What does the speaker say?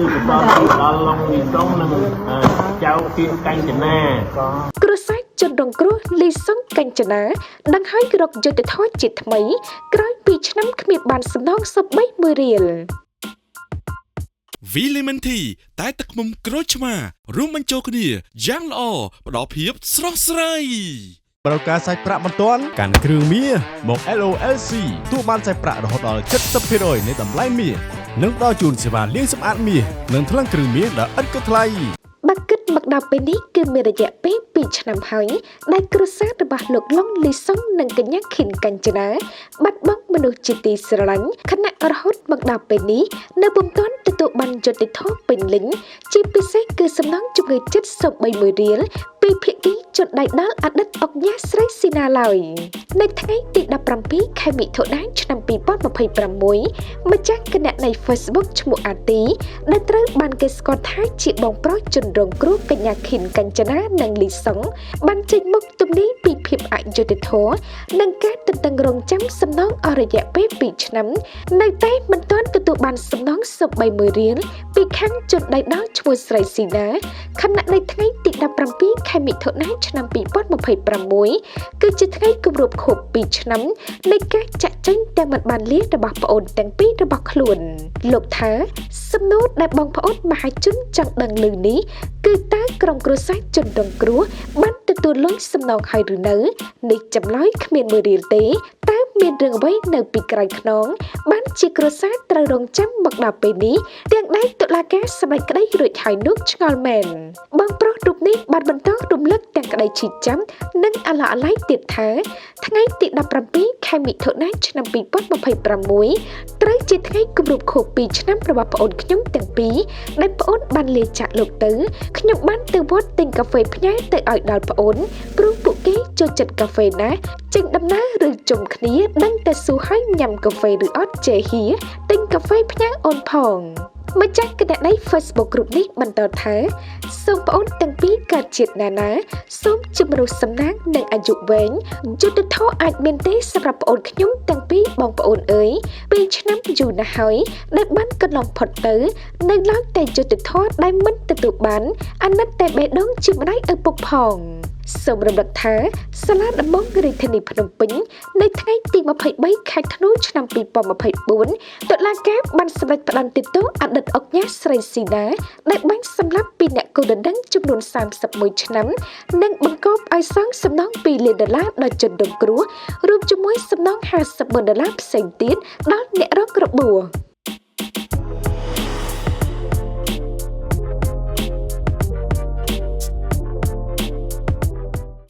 គឺបន្តពីដល់ឡុងលីសុងនិងចៅគៀនកញ្ចនាគ្រួសារជនរងគ្រោះលីសុងកញ្ចនាដឹងហើយរកយុត្តិធម៌ជាថ្មីក្រោយពីឆ្នាំគ្មានបានសំណងសព3រៀលវីលីមិនធីតែទឹកមុំក្រូចឆ្មារួមបញ្ចូលគ្នាយ៉ាងល្អផ្ដល់ភាពស្រស់ស្រាយប្រកាសសាច់ប្រាក់បន្ទាន់កាន់គ្រឿងមាសមក LOLC ទោះបានសាច់ប្រាក់រហូតដល់ 70% នៃតម្លៃមាសនិងផ្ដល់ជូនសេវាលាងសម្អាតមាសនិងថ្លឹងគ្រឿងមាសដែលឥតគិតថ្លៃបាក់គិតមកដល់ពេលនេះគឺមានរយៈពេល2ឆ្នាំហើយដែលគ្រួសាររបស់លោកឡុងលីសុងនិងកញ្ញាខិនកញ្ចនាបាត់បង់មនុស្សជាទីស្រឡាញ់ខណៈរហូតមកដល់ពេលនេះនៅពុំទាន់ទទួលបានយុត្តិធម៌ពេញលេញជាពិសេសគឺសំណងជំងឺចិត្តសព3រៀលពីភាគីជនដៃដល់អតីតអុកញ៉ាស្រីស៊ីណាឡើយនៅថ្ងៃទី17ខែមិថុនាឆ្នាំ2026ម្ចាស់គណនី Facebook ឈ្មោះអាទីដែលត្រូវបានគេស្គាល់ថាជាបងប្រុសជនរងគ្រោះកញ្ញាខិនកញ្ចនានិងលីសុងបានចេញមុខទំនាយពីភាពអយុត្តិធម៌និងការទន្ទឹងរង់ចាំសំណងអស់រយៈពេល2ឆ្នាំនៅតែមិនទាន់ទទួលបានសំណងសព3រៀលពីខាងជនដៃដល់ឈ្មោះស្រីស៊ីណាខណៈនៅថ្ងៃទី17ខែមិថុនាឆ្នាំ2026គឺជាថ្ងៃគម្រប់ខួប2ឆ្នាំនៃការចាក់ចេញតែមិនបានលារបស់ប្អូនទាំងពីររបស់ខ្លួនលោកថាសំណួរដែលបងប្អូនមហាជនចង់ដឹងលើនេះគឺតើក្រុមគ្រួសារជនរងគ្រោះបានទទួលលុយសំណងហើយឬនៅនេះចម្លើយគ្មានមួយរៀលទេតើមានរឿងអ្វីនៅពីក្រោយខ្នងបានជាគ្រួសារត្រូវរងចាំមកដល់ពេលនេះទាំងដែលតុលាការសម្រេចក្តីរួចហើយនោះឆ្ងល់មែនបងប្រុសរូបនេះបានបន្តរំលឹកទាំងក្តីឈឺចាំនិងអាឡោះអាល័យទៀតថាថ្ងៃទី17ខែមិថុនាឆ្នាំ2026ត្រូវជាថ្ងៃគម្រប់ខួប2ឆ្នាំរបស់ប្អូនខ្ញុំទាំងពីរដែលប្អូនបានលាចាកលោកទៅខ្ញុំបានទៅវត្តទិញកាហ្វេផ្ញើទៅឲ្យដល់ប្អូនព្រោះពួកគេចូលចិត្តកាហ្វេណាស់ចេញដំណើរឬជុំគ្នាដឹងតែសួរឲ្យញ៉ាំកាហ្វេឬអត់ចេះហៀទិញកាហ្វេផ្ញើអូនផងម្ចាស់គណនី Facebook រូបនេះបន្តថាសូមប្អូនទាំងពីរកើតជាតិណាសូមជំរុះសំណាងនិងអាយុវែងយុត្តិធម៌អាចមានទេសម្រាប់ប្អូនខ្ញុំទាំងពីរបងប្អូនអើយ2ឆ្នាំយូរណាស់ហើយដែលបានកន្លងផុតទៅនៅឡើយតែយុត្តិធម៌ដែលមិនទទួលបានអាណិតតែបេះដូងជាម្ដាយឪពុកផងសូមរំលឹកថាសាលាដំបងរាជធានីភ្នំពេញនៅថ្ងៃទី23ខែធ្នូឆ្នាំ2024តុលាការបានសម្រេចផ្តន្ទាទោសអតីតអុកញ៉ាស្រីស៊ីណាដែលបានសម្លាប់ពីអ្នកគូដណ្ដឹងចំនួន31ឆ្នាំនិងបង្កប់ឲ្យសងសំណង$2លានដល់ជនរងគ្រោះរួមជាមួយសំណង$50,000ផ្សេងទៀតដល់អ្នករងរបួស